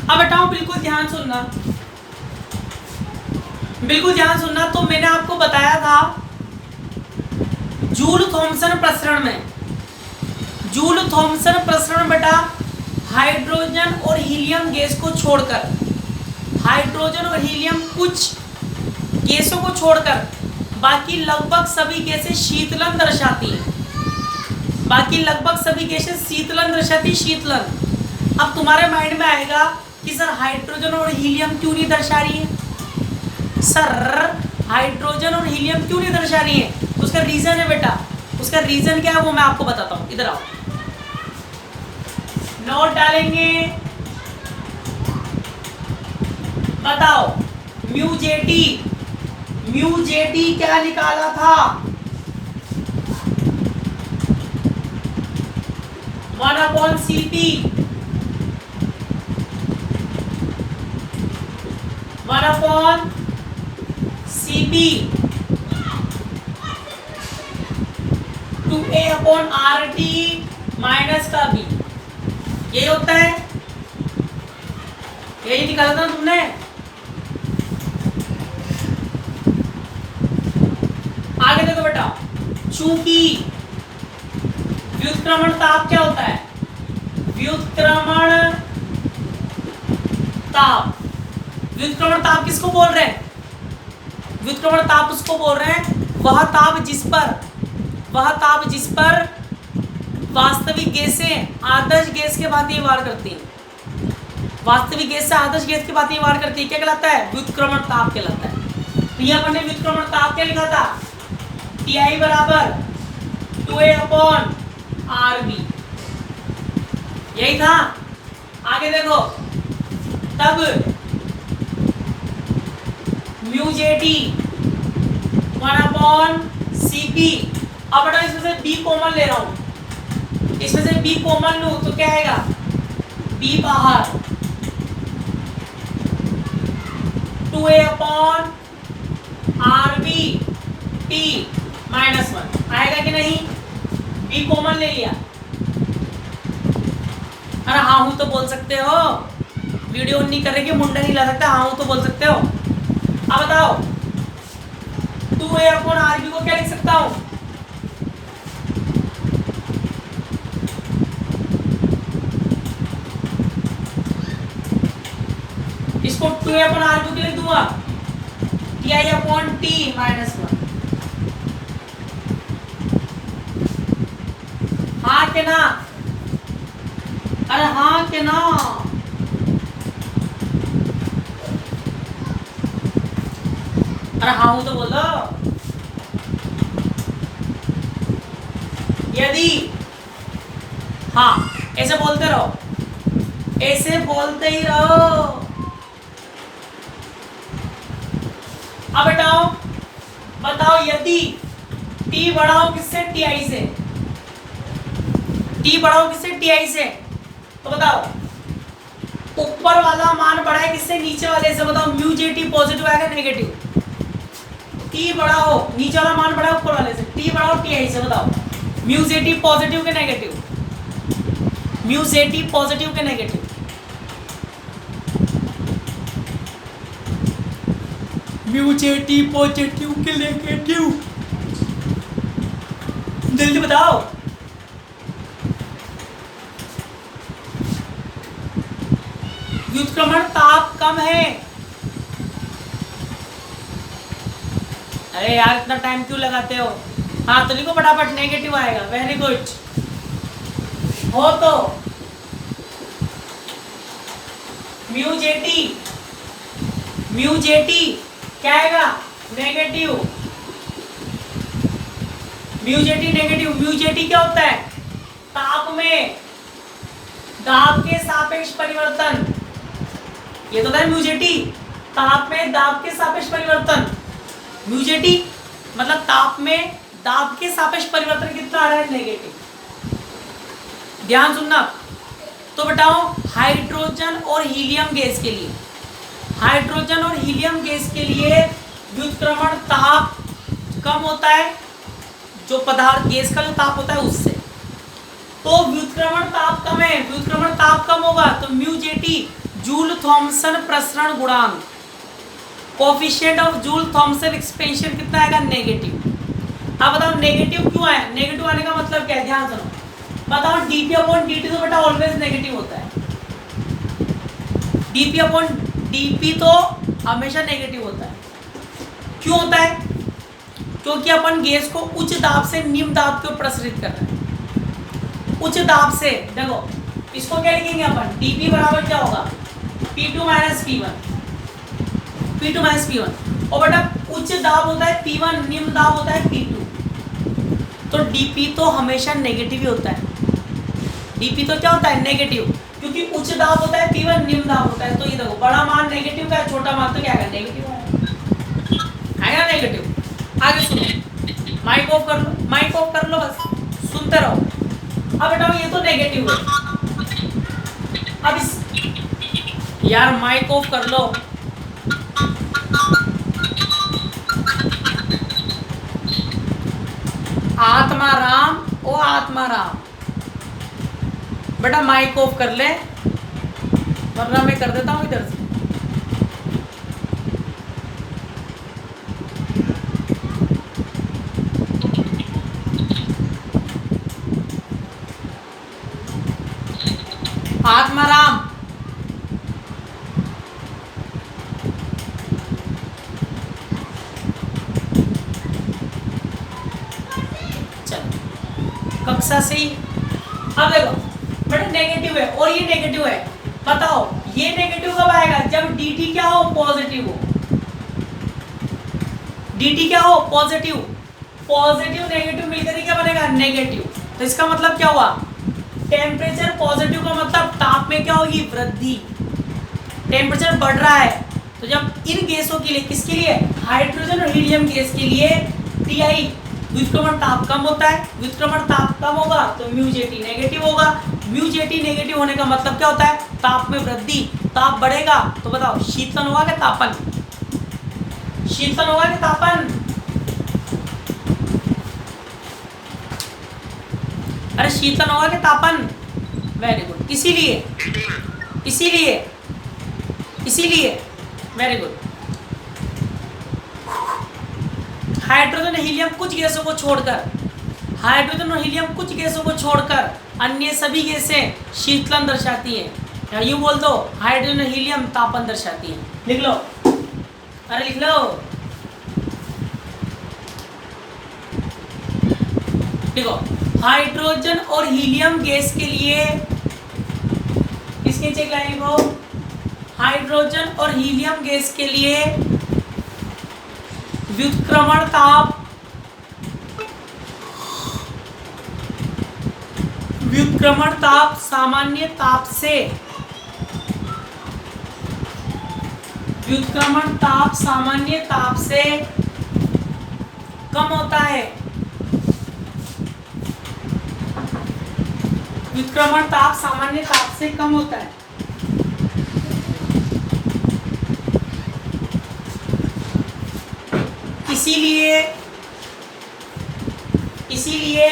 अब बताओ, बिल्कुल ध्यान सुनना, बिल्कुल ध्यान सुनना। तो मैंने आपको बताया था जूल थॉमसन प्रसरण में, जूल थॉमसन प्रसरण बेटा हाइड्रोजन और हीलियम गैस को छोड़कर, हाइड्रोजन और हीलियम कुछ गैसों को छोड़कर बाकी लगभग सभी गैसें शीतलन दर्शाती हैं, बाकी लगभग सभी गैसें शीतलन दर्शाती, शीतलन। अब तुम्हारे माइंड में आएगा कि सर हाइड्रोजन और हीलियम क्यों नहीं दर्शा रही है, सर हाइड्रोजन और हीलियम क्यों नहीं दर्शा रही है? तो उसका रीजन है बेटा, उसका रीजन क्या है वो मैं आपको बताता हूं। इधर आओ, नोट डालेंगे, बताओ म्यू जेटी, म्यू जेटी क्या निकाला था? 1/Cp, 1/Cp 2A/RT माइनस का B, यही होता है, यही निकाला था तुमने। आगे देखो बेटा, चूंकि व्युत्क्रमण ताप क्या होता है? व्युत्क्रमण ताप, व्युत्क्रमण ताप किसको बोल रहे हैं? व्युत्क्रमण ताप उसको बोल रहे हैं वह ताप जिस पर, वह ताप जिस पर वास्तविक गैसें आदर्श गैस के भांति व्यवहार करती हैं, वास्तविक गैस से आदर्श गैस के भांति व्यवहार करती है, क्या कहलाता है? व्युत्क्रमण ताप कहलाता है। तो यहाँ पर व्युत्क्रमण ताप क्या लिखा था? Ti बराबर 2A/RB, यही था। आगे देखो, तब म्यू जेटी 1/Cp, अब बेटा इसमें से B कॉमन ले रहा हूं, इसमें से B कॉमन लूं तो क्या आएगा? B बाहर, 2A/RB T -1 आएगा कि नहीं? B कॉमन ले लिया। अरे हाँ हूं तो बोल सकते हो, वीडियो नहीं कर रहे कि मुंडा नहीं ला सकता, हाँ हूं तो बोल सकते हो। अब बताओ 2A/RB को क्या लिख सकता हूं? इसको 2A/RB को लिख दूंगा Ti/T -1। हाँ के ना? अरे हाँ के ना? अरे हाँ हूं तो बोलो। यदि, हाँ ऐसे बोलते रहो, ऐसे बोलते ही रहो। अब बताओ, बताओ यदि T बढ़ाओ किससे? Ti से। T बढ़ाओ किससे? Ti से। तो बताओ ऊपर वाला मान बढ़ा है किससे? नीचे वाले से। बताओ म्यू जेटी पॉजिटिव आएगा नेगेटिव? T बढ़ाओ, नीचे वाला मान बढ़ा ऊपर वाले से, T बढ़ाओ Ti से। बताओ म्यू जेटी पॉजिटिव के नेगेटिव? म्यू जेटी पॉजिटिव के नेगेटिव? म्यू जेटी पॉजिटिव के नेगेटिव, जल्दी बताओ। व्युत्क्रमण ताप कम है। अरे यार इतना टाइम क्यों लगाते हो? हाँ तो लिखो फटाफट, नेगेटिव आएगा। Very good. हो तो म्यू जेटी, म्यू जेटी क्या आएगा? Negative. Mu jetty negative. Mu jetty क्या होता है? ताप में दाब के सापेक्ष परिवर्तन, ये तो था म्यू जेटी, ताप में दाब के सापेक्ष परिवर्तन। म्यू जेटी मतलब ताप में दाब के सापेक्ष परिवर्तन कितना आ रहा है? नेगेटिव। ध्यान सुनना। तो बताओ हाइड्रोजन और हीलियम गैस के लिए, हाइड्रोजन और हीलियम गैस के लिए व्युत्क्रमण ताप कम होता है, जो पदार्थ गैस का जो ताप होता है उससे। तो व्युत्क्रमण ताप कम है, व्युत्क्रमण ताप कम होगा तो म्यू जेटी जूल थॉमसन प्रसरण गुणांक, coefficient of Joule Thomson expansion कितना आएगा? नेगेटिव। अब बताओ नेगेटिव क्यों आया? नेगेटिव आने का मतलब क्या है? ध्यान सुनो, बताओ dp अपॉन dt तो बेटा ऑलवेज नेगेटिव होता है। dp अपॉन dp तो हमेशा नेगेटिव होता है। क्यों होता है? क्योंकि अपन गैस को उच्च दाब से निम्न दाब की ओर प्रसारित कर रहे हैं। उच्च दाब से, देखो इसको क्या लिखेंगे अपन? dp बराबर क्या होगा? P2 minus P1, P2 minus P1। और बेटा उच्च दाब होता है P1, निम्न दाब होता है P2। तो dp तो हमेशा नेगेटिव ही होता है। dp तो क्या होता है? नेगेटिव, क्योंकि उच्च दाब होता है P1, निम्न दाब होता है। तो ये देखो बड़ा मान नेगेटिव का है, छोटा मान तो क्या है? नेगेटिव है ना? नेगेटिव। आगे सुनो, माइक ऑफ कर लो, माइक ऑफ कर लो, बस सुनते रहो। अब बेटा ये तो नेगेटिव है। अब इस यार माइक ऑफ कर लो। आत्माराम, ओ आत्माराम, बेटा माइक ऑफ कर ले, वरना मैं कर देता हूँ इधर से। आत्माराम, चलो कक्षा से ही। अब देखो बेटा नेगेटिव है और ये नेगेटिव है। बताओ ये नेगेटिव कब आएगा? जब dt क्या हो? पॉजिटिव हो। dt क्या हो? पॉजिटिव। पॉजिटिव नेगेटिव मिलकर ही क्या बनेगा? नेगेटिव। तो इसका मतलब क्या हुआ? टेम्परेचर पॉजिटिव का मतलब ताप में क्या होगी? वृद्धि। टेम्परेचर बढ़ रहा है। तो जब इन गैसों के लिए, किसके लिए? हाइड्रोजन और हीलियम गैस के लिए Ti व्युत्क्रमण ताप कम होता है। व्युत्क्रमण ताप कम होगा तो μJt नेगेटिव होगा। μJt नेगेटिव होने का मतलब क्या होता है? ताप में वृद्धि। ताप बढ़ेगा तो बताओ शीतलन होगा कि तापन? शीतलन होगा कि तापन? अरे शीतलन होगा कि तापन? Very good. इसीलिए इसीलिए इसीलिए वेरी गुड। हाइड्रोजन हीलियम कुछ गैसों को छोड़कर, हाइड्रोजन और हीलियम कुछ गैसों को छोड़कर अन्य सभी गैसें शीतलन दर्शाती हैं। या यूं बोल दो हाइड्रोजन और हीलियम तापन दर्शाती हैं। लिख लो, अरे लिख लो, देखो हाइड्रोजन और हीलियम गैस के लिए इसके चेक लाइन लिखो। हाइड्रोजन और हीलियम गैस के लिए व्युत्क्रमण ताप, व्युत्क्रमण ताप सामान्य ताप से, व्युत्क्रमण ताप सामान्य ताप से कम होता है। व्युत्क्रमण ताप सामान्य ताप से कम होता है। इसीलिए इसीलिए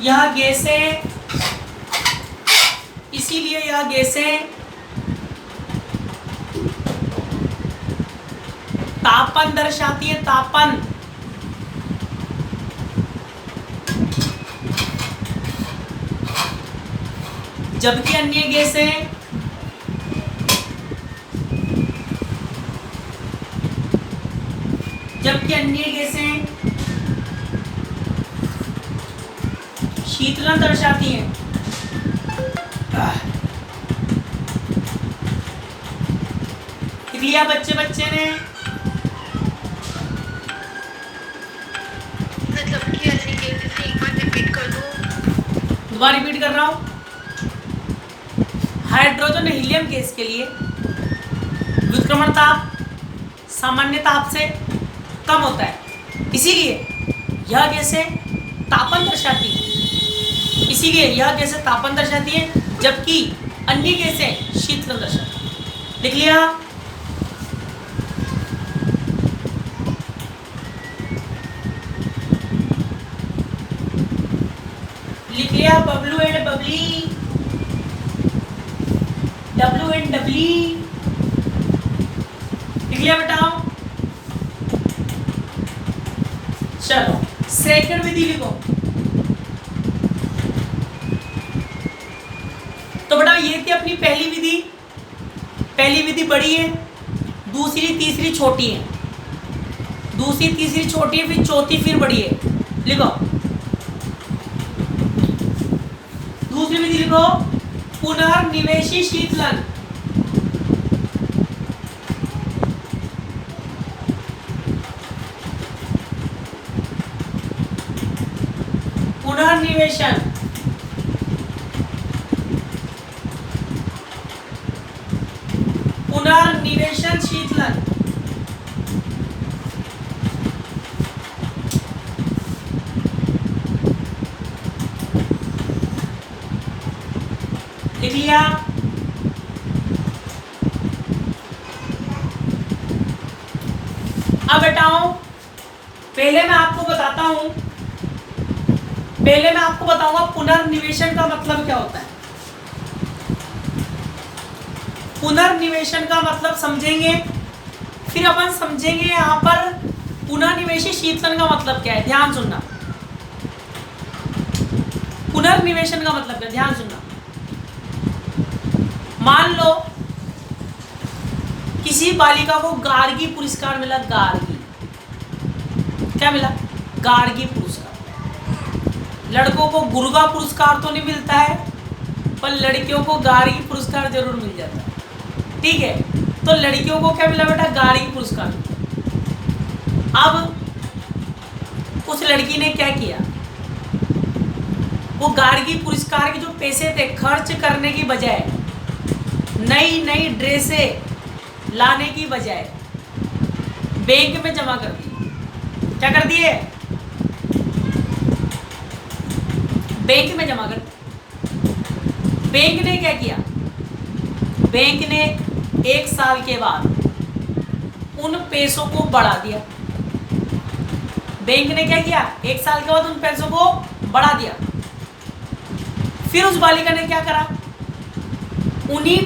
यह गैसें, इसीलिए यह गैसें तापन दर्शाती है। तापन, जबकि अन्य गैसें शीतलन दर्शाती हैं। लिया बच्चे ने मतलब कि ऐसे केसेस से एक बार रिपीट कर दो। दोबारा रिपीट कर रहा हूं। हाइड्रोजन और हीलियम गैस के लिए व्युत्क्रमण ताप सामान्य ताप से कम होता है। इसीलिए यह गैसें तापन दर्शाती है। इसीलिए यह गैसें तापन दर्शाती है, जबकि अन्य गैसें शीतलन दर्शाती है। लिख लिया? लिख लिया Bablu and Babli? W N W. लिख लिया बेटाओ। चलो सेकंड विधि लिखो। तो बेटा ये थी अपनी पहली विधि। पहली विधि बड़ी है, दूसरी तीसरी छोटी है, दूसरी तीसरी छोटी है, फिर चौथी फिर बड़ी है। लिखो दूसरी विधि लिखो, पुनर्निवेशी शीतलन। पुनर्निवेशन पुनर्निवेशन शीतलन। लिख लिया। अब बेटाओ पहले मैं आपको बताता हूं, पहले मैं आपको बताऊंगा पुनर्निवेशन का मतलब क्या होता है। पुनर्निवेशन का मतलब समझेंगे, फिर अपन समझेंगे यहां पर पुनर्निवेशी शीतलन का मतलब क्या है। ध्यान सुनना, पुनर्निवेशन का मतलब क्या, ध्यान सुनना। मान लो किसी बालिका को गार्गी पुरस्कार मिला। गार्गी क्या मिला? गार्गी पुरस्कार। लड़कों को गुर्गा पुरस्कार तो नहीं मिलता है, पर लड़कियों को गार्गी पुरस्कार जरूर मिल जाता है। ठीक है, तो लड़कियों को क्या मिला बेटा? गार्गी पुरस्कार। अब उस लड़की ने क्या किया, वो गार्गी पुरस्कार के जो पैसे थे खर्च करने की बजाय, नई नई ड्रेसें लाने की बजाय बैंक में जमा कर दी। क्या कर दिए? बैंक में जमा कर। बैंक ने क्या किया? बैंक ने 1 साल के बाद उन पैसों को बढ़ा दिया। बैंक ने क्या किया? 1 साल के बाद उन पैसों को बढ़ा दिया। फिर उस बालिका ने क्या करा? उन्हीं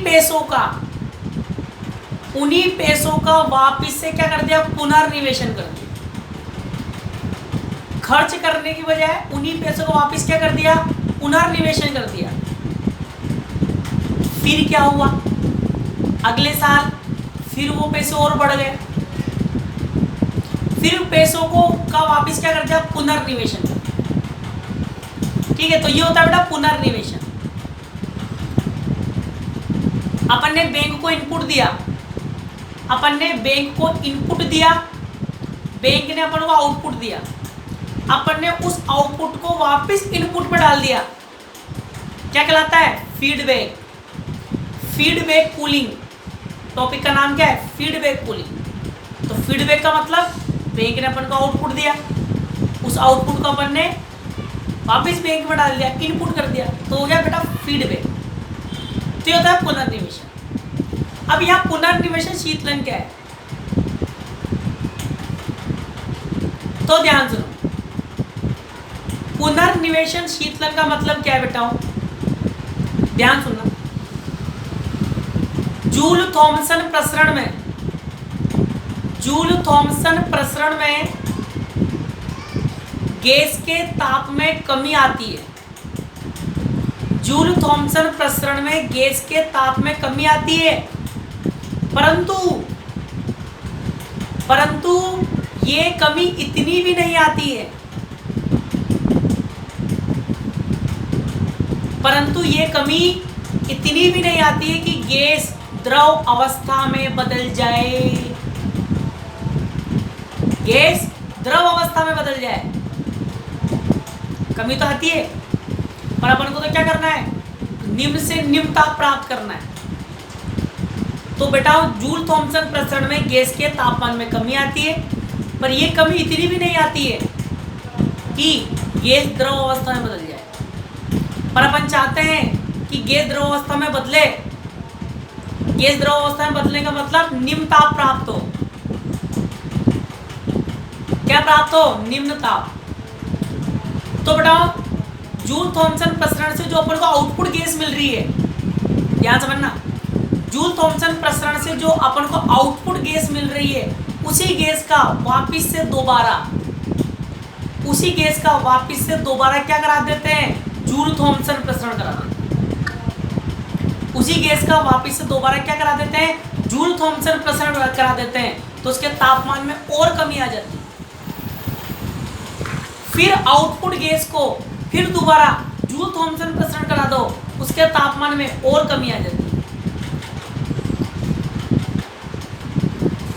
पैसों का वापिस से क्या कर दिया? पुनर्निवेशन कर दिया। खर्च करने की बजाय उन्हीं पैसों को वापिस क्या कर दिया? पुनर्निवेशन कर दिया। फिर क्या हुआ? अगले साल फिर वो पैसे और बढ़ गए, फिर पैसों को का वापिस क्या कर दिया? पुनर्निवेशन कर दिया। ठीक है, तो ये होता है बेटा पुनर्निवेशन। अपन ने बैंक को इनपुट दिया, अपन ने बैंक को इनपुट दिया, बैंक ने अपन को आउटपुट दिया, अपन ने उस आउटपुट को वापस इनपुट में डाल दिया। क्या कहलाता है? फीडबैक। फीडबैक कूलिंग, टॉपिक का नाम क्या है? Feedback cooling. तो फीडबैक का मतलब बैंक ने अपन को आउटपुट दिया, उस आउटपुट को अपन ने वापस बैंक में डाल दिया, इनपुट कर दिया, तो हो गया बेटा फीडबैक। तो ये होता है पुनर्निवेशन। अब यहाँ पुनर्निवेशन शीतलन क्या है, तो ध्यान सुनो। पुनर्निवेशन शीतलन का मतलब क्या है बेटा? ध्यान सुनना। जूल थॉमसन प्रसरण में गैस के ताप में कमी आती है। जूल थॉमसन प्रसरण में गैस के ताप में कमी आती है, परंतु ये कमी इतनी भी नहीं आती है, कि गैस द्रव अवस्था में बदल जाए। गैस द्रव अवस्था में बदल जाए, कमी तो आती है, पर अपन को तो क्या करना है? निम्न से निम्न ताप प्राप्त करना है। तो बेटा जूल थॉमसन प्रसरण में गैस के तापमान में कमी आती है, पर यह कमी इतनी भी नहीं आती है कि गैस द्रव अवस्था में बदल जाए। पर अपन चाहते हैं कि गैस द्रव अवस्था में बदले। गैस द्रव अवस्था में बदलने का मतलब निम्न ताप प्राप्त हो। क्या प्राप्त हो? निम्न ताप। तो बेटा जूल थॉमसन प्रसरण से जो अपन को आउटपुट गैस मिल रही है, ध्यान समझना, जूल थॉमसन प्रसरण से जो अपन को आउटपुट गैस मिल रही है उसी गैस का वापिस से दोबारा क्या करा देते हैं, जूल थॉमसन प्रसरण करा देते हैं। उसी गैस का वापिस से दोबारा क्या करा देते हैं, जूल थॉमसन प्रसरण करा देते हैं, तो उसके तापमान में और कमी आ जाती है। फिर आउटपुट गैस को फिर दोबारा जूल थॉमसन प्रसरण करा दो, उसके तापमान में और कमी आ जाती है।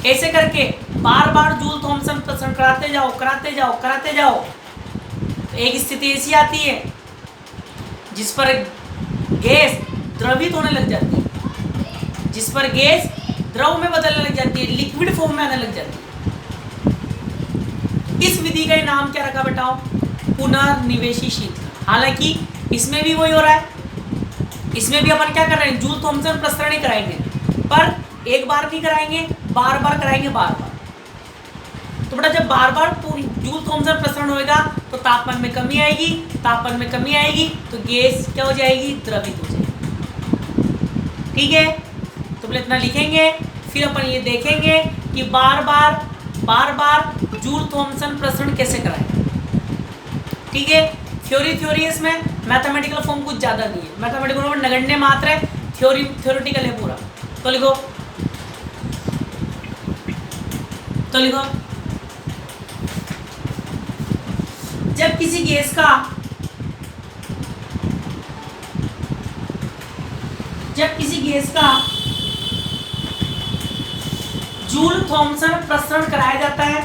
ऐसे करके बार बार जूल थॉमसन प्रसरण कराते जाओ। तो एक स्थिति ऐसी आती है जिस पर गैस द्रवित होने लग जाती है, जिस पर गैस द्रव में बदलने लग जाती है, लिक्विड फॉर्म में आने लग जाती है। इस विधि का नाम क्या रखा बेटाओ, पुनर्निवेशी शीतलन। हालांकि इसमें भी वही हो रहा है, इसमें भी अपन क्या कर रहे हैं, जूल थॉमसन प्रसरण ही कराएंगे, पर एक बार नहीं कराएंगे, बार बार कराएंगे, बार बार। तो बेटा जब बार बार जूल थॉमसन प्रसरण होएगा तो तापमान में कमी आएगी, तो गैस क्या हो जाएगी, द्रवित हो जाएगी। ठीक है, तो पहले इतना लिखेंगे, फिर अपन ये देखेंगे कि बार बार जूल थॉमसन प्रसरण कैसे कराएं। ठीक है, थ्योरी है इसमें, मैथमेटिकल फॉर्म कुछ ज़्यादा नहीं है। मैथमेटिकल फॉर्म नगण्य मात्र है, थ्योरेटिकल है पूरा। तो लिखो जब किसी गैस का जूल थॉमसन प्रसरण कराया जाता है,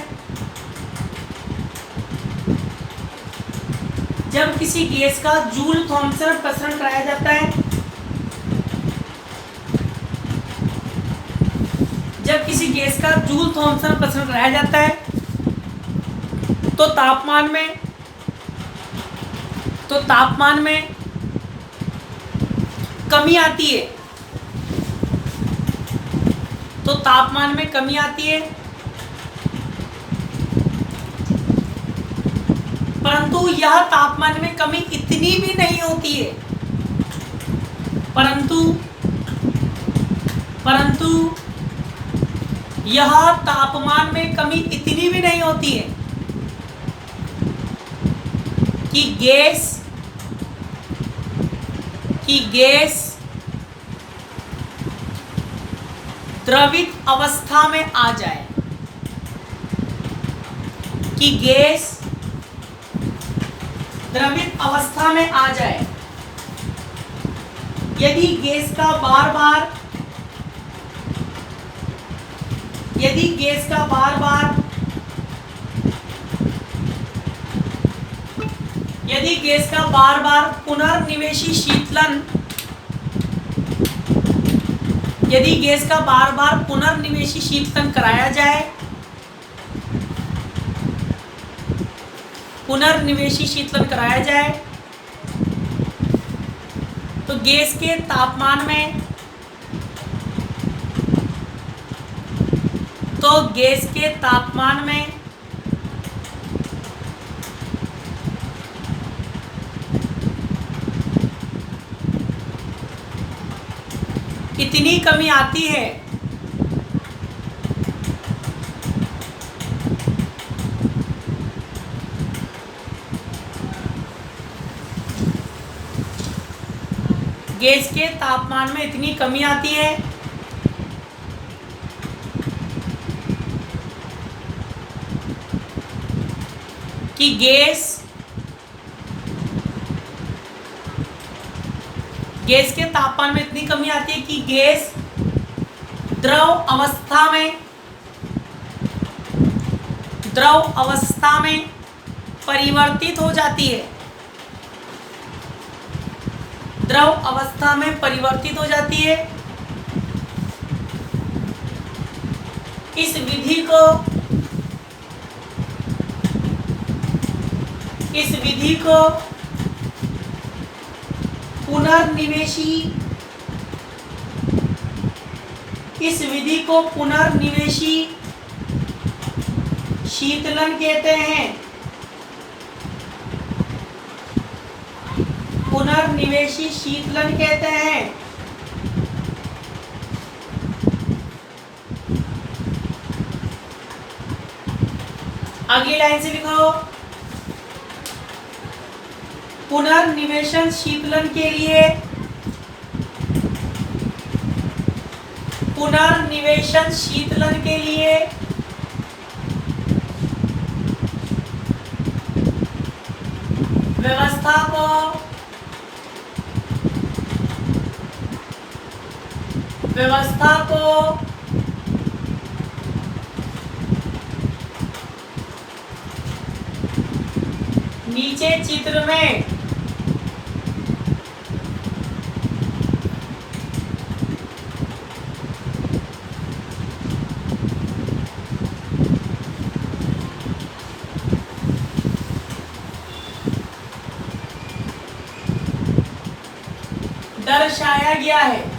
जब किसी गैस का जूल थॉमसन प्रसरण कराया जाता है, जब किसी गैस का जूल थॉमसन प्रसरण कराया जाता है तो तापमान में कमी आती है, परंतु यह तापमान में कमी इतनी भी नहीं होती है, परंतु यह तापमान में कमी इतनी भी नहीं होती है कि गैस द्रवित अवस्था में आ जाए, यदि गैस का बार बार पुनर्निवेशी शीतलन, यदि गैस का बार बार पुनर्निवेशी शीतलन कराया जाए, तो गैस के तापमान में इतनी कमी आती है गैस के तापमान में इतनी कमी आती है कि गैस के तापमान में इतनी कमी आती है कि गैस द्रव अवस्था में परिवर्तित हो जाती है, इस विधि को पुनर्निवेशी शीतलन कहते हैं। अगली लाइन से लिखो, पुनर्निवेशन शीतलन के लिए, पुनर्निवेशन शीतलन के लिए व्यवस्था को नीचे चित्र में दर्शाया गया है।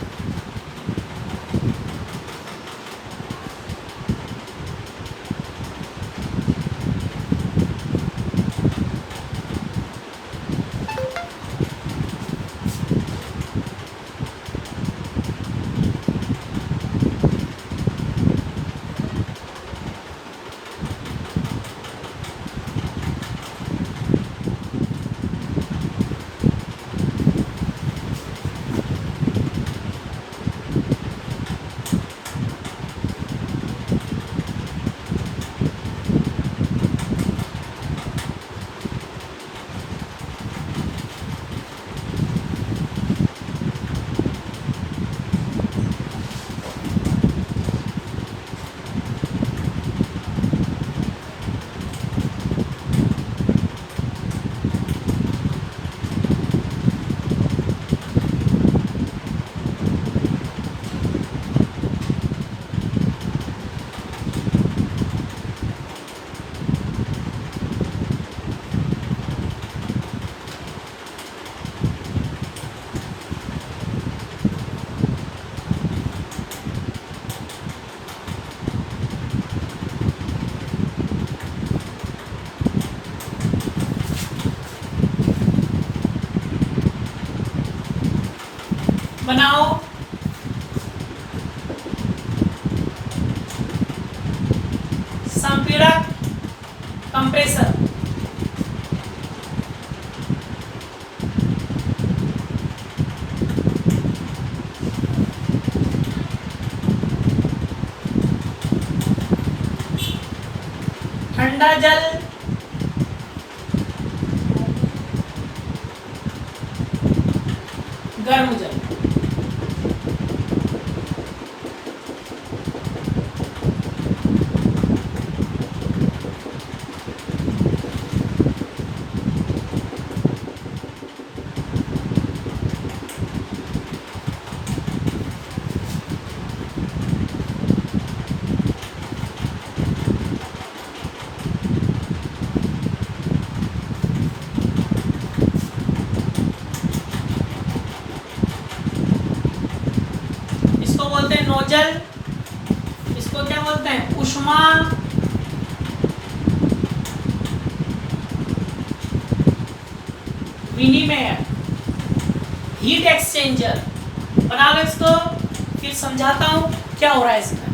बनाओ संपीड़क कंप्रेसर। ठंडा जल गर्म जल। बोलते हैं नोजल, इसको क्या बोलते हैं उष्मा विनिमय, हीट एक्सचेंजर। बना लो इसको, फिर समझाता हूं क्या हो रहा है इसमें।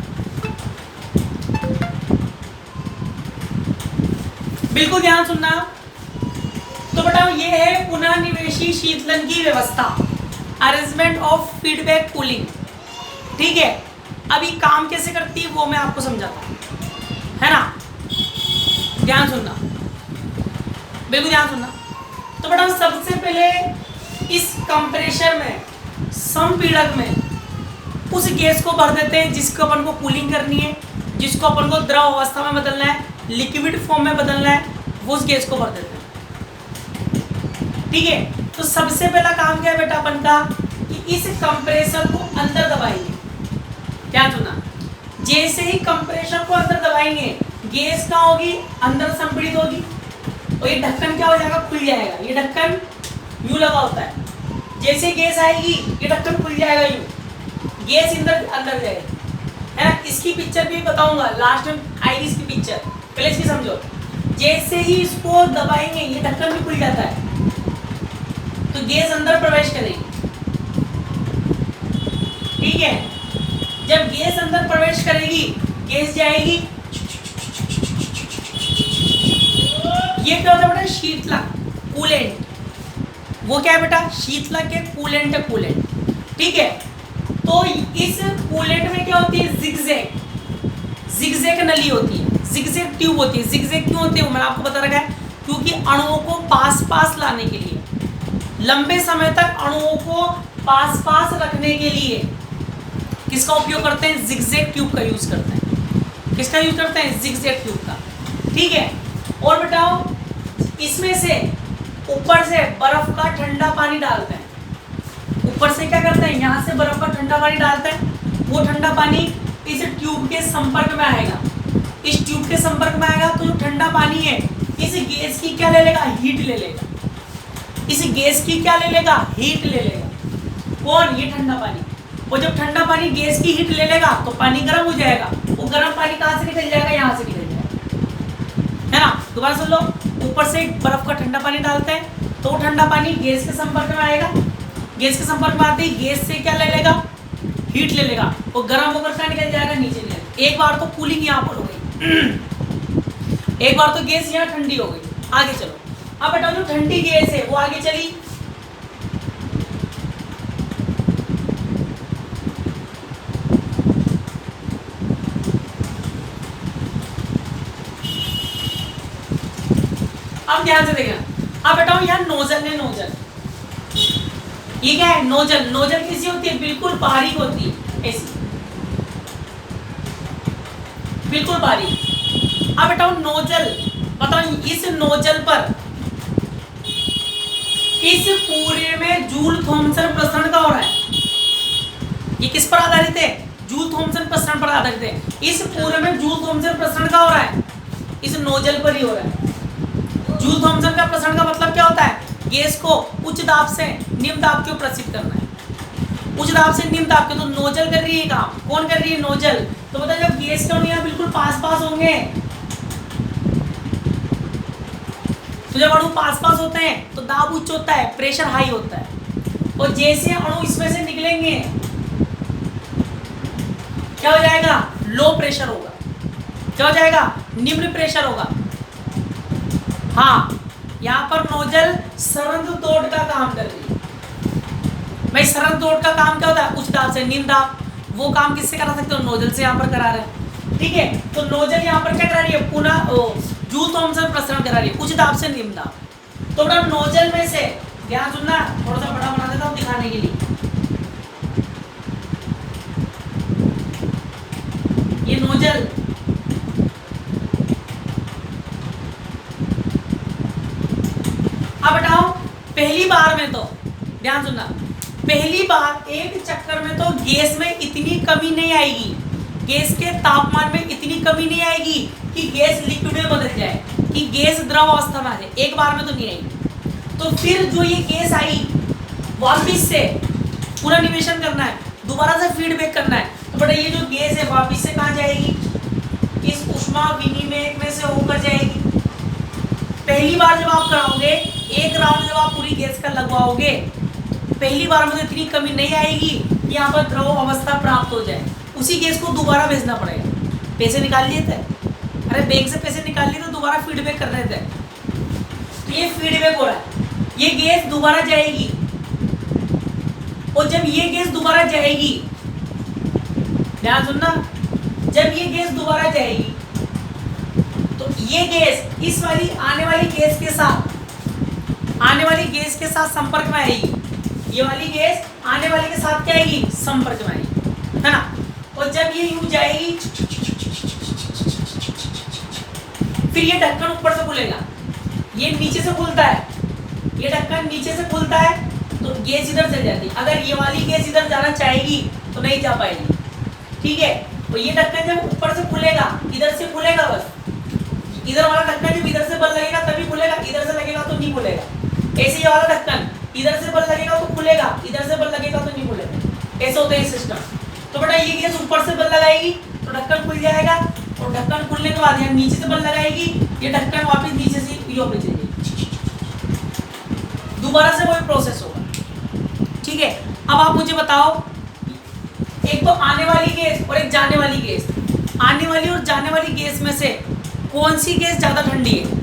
बिल्कुल ध्यान सुनना। तो बेटा ये है पुनर्निवेशी शीतलन की व्यवस्था, अरेंजमेंट ऑफ फीडबैक कूलिंग। ठीक है, अभी काम कैसे करती है वो मैं आपको समझाता हूँ, है ना। ध्यान सुनना, बिल्कुल ध्यान सुनना। तो बेटा सबसे पहले इस कंप्रेसर में, संपीड़क में उस गैस को भर देते हैं जिसको अपन को कूलिंग करनी है, जिसको अपन को द्रव अवस्था में बदलना है, लिक्विड फॉर्म में बदलना है, वो उस गैस को भर देते हैं। ठीक है, तो सबसे पहला काम क्या है बेटा अपन का कि इस कंप्रेसर को अंदर दबाएंगे। क्या सुना, जैसे ही कंप्रेसर को अंदर दबाएंगे गैस कहाँ होगी, अंदर संपीड़ित होगी, और ये ढक्कन क्या हो जाएगा, खुल जाएगा। ये ढक्कन यूं लगा होता है, जैसे गैस आएगी ये ढक्कन खुल जाएगा, यूं गैस अंदर जाएगी, है ना। इसकी पिक्चर भी बताऊंगा लास्ट में आएगी इसकी पिक्चर, पहले इसकी समझो। जैसे ही इसको दबाएंगे ये ढक्कन भी खुल जाता है, तो गैस अंदर प्रवेश करेगी। ठीक है, जब गैस अंदर प्रवेश करेगी, गैस जाएगी ये क्या होता है बेटा, शीतलक, कूलेंट। वो क्या है बेटा, शीतलक है, कूलेंट है, कूलेंट, ठीक है। तो इस कूलेंट में क्या होती है, जिगजैग, जिगजैग नली होती है, जिगजैग ट्यूब होती है। जिगजैग क्यों होती है मैंने आपको बता रखा है, क्योंकि अणुओं को पास पास लाने के लिए, लंबे समय तक अणुओं को पास पास रखने के लिए किसका उपयोग करते हैं, जिगजैग ट्यूब का यूज करते हैं। किसका यूज करते हैं, जिगजैग ट्यूब का, ठीक है। और बताओ, इसमें से ऊपर से बर्फ का ठंडा पानी डालते हैं, ऊपर से क्या करते हैं, यहाँ से बर्फ का ठंडा पानी डालते हैं। वो ठंडा पानी इस ट्यूब के संपर्क में आएगा, इस ट्यूब के संपर्क में आएगा तो जो ठंडा पानी है इस गैस की क्या ले लेगा, हीट ले लेगा। इस गैस की क्या ले लेगा, हीट ले लेगा। कौन, ये ठंडा पानी। और जब ठंडा पानी गैस की हीट ले लेगा तो पानी गर्म हो जाएगा। वो गर्म पानी कहाँ से निकल जाएगा, यहाँ से निकल जाएगा, है ना। दोबारा सुन लो, ऊपर से बर्फ का ठंडा पानी डालते हैं तो ठंडा पानी गैस के संपर्क में आएगा। गैस के संपर्क में आते ही गैस से क्या ले लेगा, हीट ले लेगा। वो गर्म होकर क्या निकल जाएगा, नीचे निकल। एक बार तो कूलिंग यहाँ पर हो गई, एक बार तो गैस यहाँ ठंडी हो गई। आगे चलो, अब बताओ जो ठंडी गैस है वो आगे चली, अब ध्यान से देखना। अब बताओ यहाँ नोजल है, नोजल, ये क्या है, नोजल। नोजल कैसी होती है, बिल्कुल बारीक होती है, ऐसी बिल्कुल बारीक। अब बताओ नोजल, बताओ इस नोजल पर, इस पूरे में जूल थॉमसन प्रसरण का हो रहा है। ये किस पर आधारित है, जूल थॉमसन प्रसरण पर आधारित है। इस पूरे में जूल थॉमसन प्रसरण का हो रहा है, इस नोजल पर ही हो रहा है। जूल थॉमसन का प्रसरण का मतलब क्या होता है, गैस को उच्च दाब से निम्न दाब के ऊपर प्रसिद्ध करना है। उच्च दाब से निम्न दाब के, तो नोजल कर रही है काम, कौन कर रही है, नोजल। तो बताओ जब गैस के अणु बिल्कुल पास पास होंगे, तो जब अणु पास पास होते हैं तो दाब उच्च होता है, प्रेशर हाई होता है। और जैसे अणु इसमें से निकलेंगे क्या हो जाएगा, लो प्रेशर होगा। क्या हो जाएगा, निम्न प्रेशर होगा। हाँ, यहाँ पर नोजल सरंद तोड़ का काम कर रही है। भाई सरंद तोड़ का काम क्या होता है, उच्च दाब से निम्न दाब। वो काम किससे करा सकते हो, नोजल से यहाँ पर करा रहे हैं, ठीक है। तो नोजल यहाँ पर क्या करा रही है, पुनः जूल थॉमसन प्रसरण करा रही है, उच्च दाब से निम्न दाब। तो बड़ा नोजल में से, ध्यान सुनना, थोड़ा सा बड़ा बना देता हूँ दिखाने के लिए। ये नोजल, अब बताओ पहली बार में तो, ध्यान सुनना, पहली बार एक चक्कर में तो गैस में इतनी कमी नहीं आएगी, गैस के तापमान में इतनी कमी नहीं आएगी कि गैस लिक्विड में बदल जाए, कि गैस द्रव अवस्था में आ जाए। एक बार में तो नहीं आएगी। तो फिर जो ये गैस आई वापिस से पुनर्निवेशन करना है, दोबारा से फीडबैक करना है। तो बेटा ये जो गैस है वापिस से कहाँ जाएगी, इस ऊष्मा विनिमयक में से होकर जाएगी। पहली बार जब आप कराओगे, एक राउंड जब आप पूरी गैस का लगवाओगे, पहली बार में तो इतनी कमी नहीं आएगी कि यहाँ पर द्रव अवस्था प्राप्त हो जाए। उसी गैस को दोबारा भेजना पड़ेगा। पैसे निकाल लिए थे, अरे बैंक से पैसे निकाल लिए तो दोबारा फीडबैक कर रहे थे। तो ये फीडबैक हो रहा है, ये गैस दोबारा जाएगी। और जब ये गैस दोबारा जाएगी, ध्यान सुनना, जब ये गैस दोबारा जाएगी तो ये गैस इस वाली आने वाली गैस के साथ, आने वाली गैस के साथ संपर्क में आएगी। ये वाली गैस आने वाली के साथ क्या आएगी, संपर्क में आएगी, है ना। और जब ये यूं जाएगी, फिर ये ढक्कन ऊपर से खुलेगा, ये नीचे से खुलता है, ये ढक्कन नीचे से खुलता है तो गैस इधर चल जाती है। अगर ये वाली गैस इधर जाना चाहेगी तो नहीं जा पाएगी, ठीक है। तो ये ढक्कन जब ऊपर से खुलेगा, इधर से खुलेगा, बस इधर वाला ढक्कन जब इधर से बल लगेगा तभी खुलेगा, इधर से लगेगा तो नहीं खुलेगा। ऐसे ये वाला ढक्कन इधर से बल लगेगा तो खुलेगा, इधर से बल लगेगा तो नहीं खुलेगा। ऐसे होता है सिस्टम। तो बेटा ये गैस ऊपर से बल लगाएगी तो ढक्कन खुल जाएगा, और ढक्कन खुलने के बाद यहाँ नीचे से बल लगाएगी, ये ढक्कन वापस नीचे से ऊपर चली जाएगी, दोबारा से वही प्रोसेस होगा, ठीक है। अब आप मुझे बताओ, एक तो आने वाली गैस और एक जाने वाली गैस, आने वाली और जाने वाली गैस में से कौन सी गैस ज्यादा ठंडी है,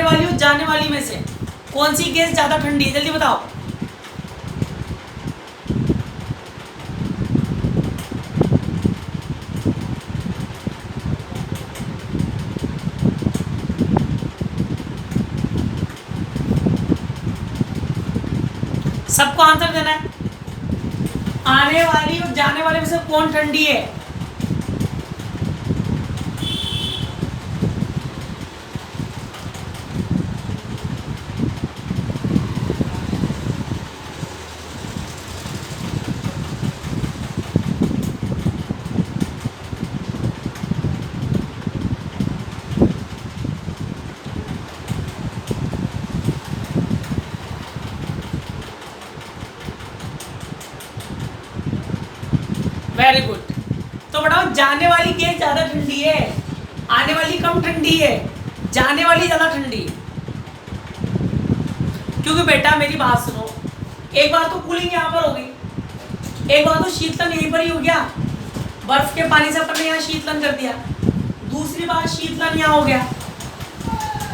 आने वाली और जाने वाली में से कौन सी गैस ज्यादा ठंडी है, जल्दी बताओ। सबको आंसर देना है। आने वाली और जाने वाले में से कौन ठंडी है? Very good. तो बताओ जाने वाली गैस ज्यादा ठंडी है, आने वाली कम ठंडी है, जाने वाली ज्यादा ठंडी? क्योंकि बेटा मेरी बात सुनो, एक बार तो कूलिंग यहाँ पर हो गई, एक बार तो शीतलन यहीं पर ही हो गया, बर्फ के पानी से अपन ने यहाँ शीतलन कर दिया, दूसरी बार शीतलन यहाँ हो गया,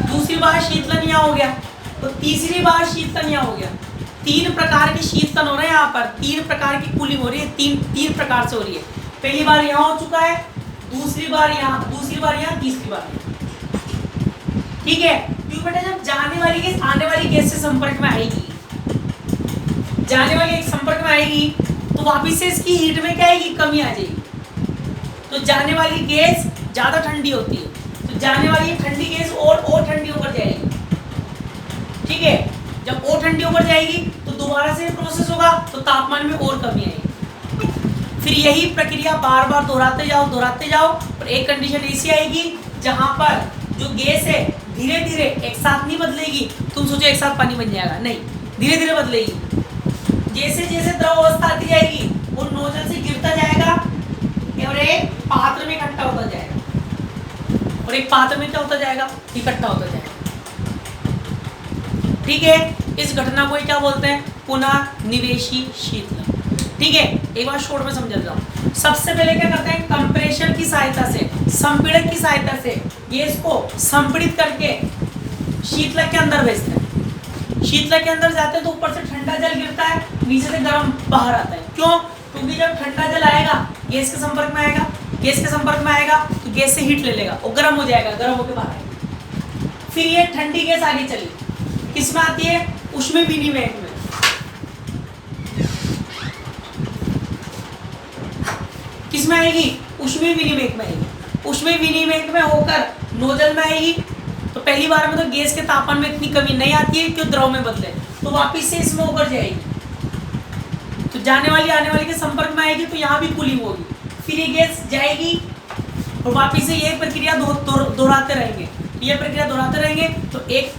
दूसरी बार शीतलन यहाँ हो गया, तो तीसरी बार शीतलन यहाँ हो गया। 3 प्रकार के शीतलन हो रहे हैं यहाँ पर, 3 प्रकार की कूलिंग हो रही है, तीन प्रकार से हो रही है। पहली बार यहाँ हो चुका है, दूसरी बार यहाँ, तीसरी बार यहाँ। ठीक है, क्योंकि बेटा जब जाने वाली गैस आने वाली गैस से संपर्क में आएगी, जाने वाली एक संपर्क में आएगी, तो वापिस से इसकी हीट में क्या आएगी, कमी आ जाएगी। तो जाने वाली गैस ज्यादा ठंडी होती है, तो जाने वाली ठंडी गैस और ठंडी होकर जाएगी। ठीक है, जब और ठंडी होकर जाएगी तो दोबारा से प्रोसेस होगा, तो तापमान में और कमी आएगी। फिर यही प्रक्रिया बार बार दोहराते जाओ और एक कंडीशन ऐसी आएगी जहां पर जो गैस है धीरे धीरे एक साथ नहीं बदलेगी। तुम सोचो एक साथ पानी बन जाएगा, नहीं, धीरे धीरे बदलेगी। जैसे जैसे द्रव अवस्था आती जाएगी वो नोजल से गिरता जाएगा और एक पात्र में इकट्ठा होता जाएगा, और एक पात्र में क्या होता जाएगा, इकट्ठा होता जाएगा। ठीक है, इस घटना को क्या बोलते हैं, पुनर्निवेशी शीतलन। ठीक है, एक बार शॉर्ट में समझ जाओ। सबसे पहले क्या करते हैं, कंप्रेशन की सहायता से, संपीड़क की सहायता से गैस को संपीड़ित करके शीतलक के अंदर भेजते हैं। शीतलक के अंदर जाते हैं तो ऊपर से ठंडा जल गिरता है, नीचे से गर्म बाहर आता है। क्यों? क्योंकि जब ठंडा जल आएगा गैस के संपर्क में आएगा, गैस के संपर्क में आएगा तो गैस से हीट ले लेगा और गर्म हो जाएगा, गर्म होकर बाहर आएगा। फिर ये ठंडी गैस आगे चली, किसमें आती है, ऊष्मीय विनिमयक में। किसमें आएगी, ऊष्मीय विनिमयक में आएगी। ऊष्मीय विनिमयक में होकर नोजल में आएगी, तो पहली बार में तो गैस के तापमान में इतनी कमी नहीं आती है कि द्रव में बदले, तो वापिस से इसमें होकर जाएगी, तो जाने वाली आने वाली के संपर्क में आएगी, तो यहाँ भी कूलिंग होगी। फिर ये गैस जाएगी और वापिस से ये प्रक्रिया दोहराते रहेंगे, ये प्रक्रिया दोहराते रहेंगे, तो एक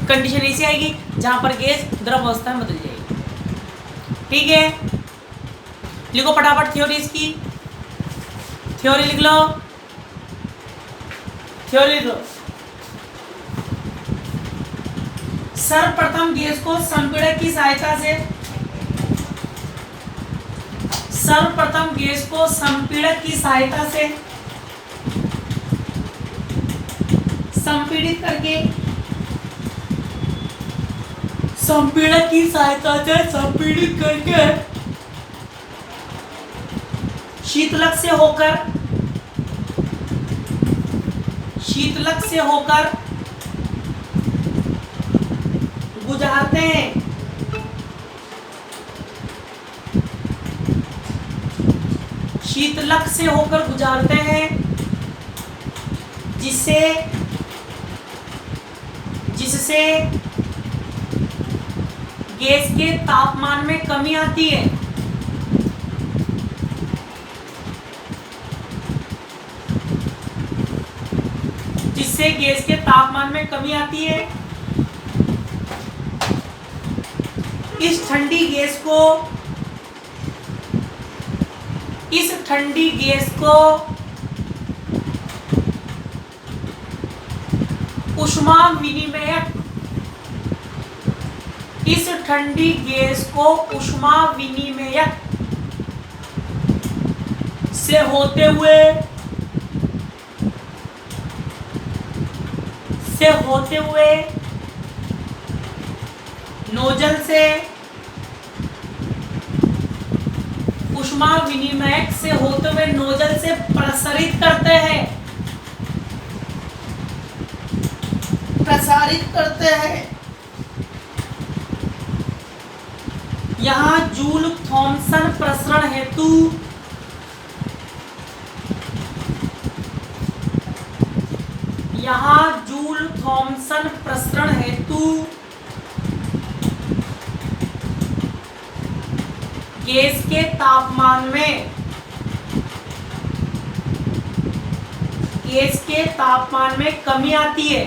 कंडीशन ऐसी आएगी जहां पर गैस द्रव अवस्था में बदल जाएगी। ठीक है, लिखो फटाफट थ्योरी इसकी, थ्योरी लिख लो, थ्योरी लिख लो। सर्वप्रथम गैस को संपीड़क की सहायता से, सर्वप्रथम गैस को संपीड़क की सहायता से संपीड़ित करके, संपीड़क की सहायता से संपीड़ित करके शीतलक से होकर, शीतलक से होकर गुजारते हैं। शीतलक से होकर गुजारते हैं, जिससे गैस के तापमान में कमी आती है। जिससे गैस के तापमान में कमी आती है। इस ठंडी गैस को ऊष्मा विनिमयक, इस ठंडी गैस को ऊष्मा विनिमयक से होते हुए से होते हुए नोजल से ऊष्मा विनिमयक से होते हुए नोजल से प्रसारित करते हैं, यहाँ जूल थॉमसन प्रसरण हेतु गैस के तापमान में कमी आती है।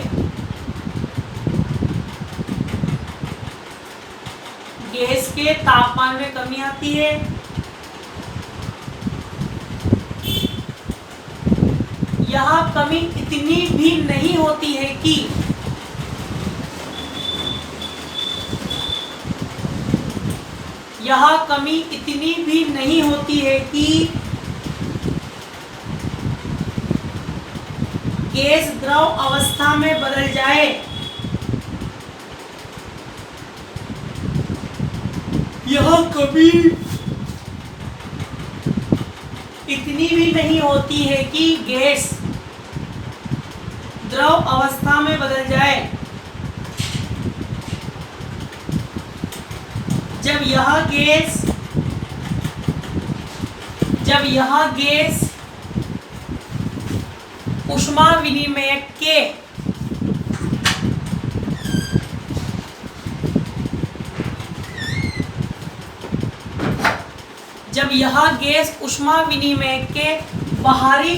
गैस के तापमान में कमी आती है। यह कमी इतनी भी नहीं होती है कि गैस द्रव अवस्था में बदल जाए। यह कमी इतनी भी नहीं होती है कि गैस द्रव अवस्था में बदल जाए। जब यह गैस ऊष्मा विनिमयक के बाहरी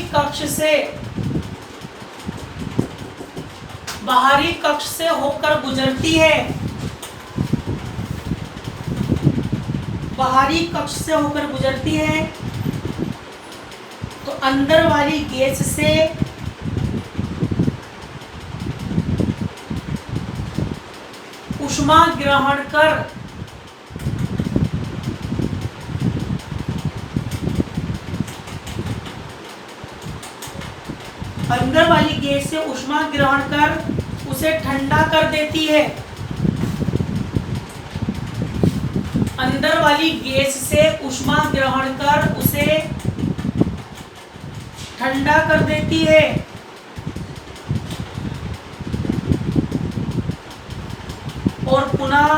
कक्ष से होकर गुजरती है, तो अंदर वाली गैस से ऊष्मा ग्रहण कर उसे ठंडा कर देती है। अंदर वाली गैस से ऊष्मा ग्रहण कर उसे ठंडा कर देती है और पुनः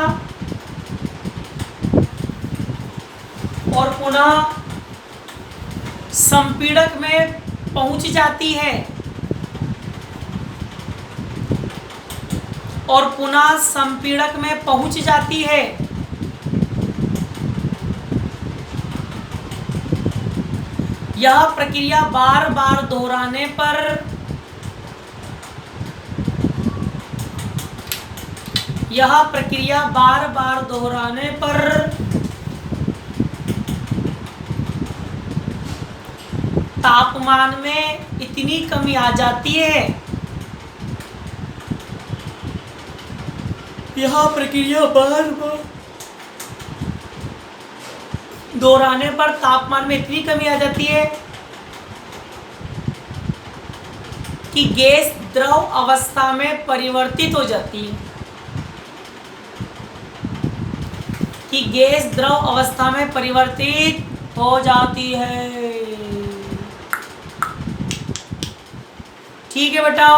संपीड़क में पहुंच जाती है यह प्रक्रिया बार बार दोहराने पर तापमान में इतनी कमी आ जाती है। यह प्रक्रिया बार बार दोहराने पर तापमान में इतनी कमी आ जाती है कि गैस द्रव अवस्था में परिवर्तित हो जाती है। ठीक है बेटा।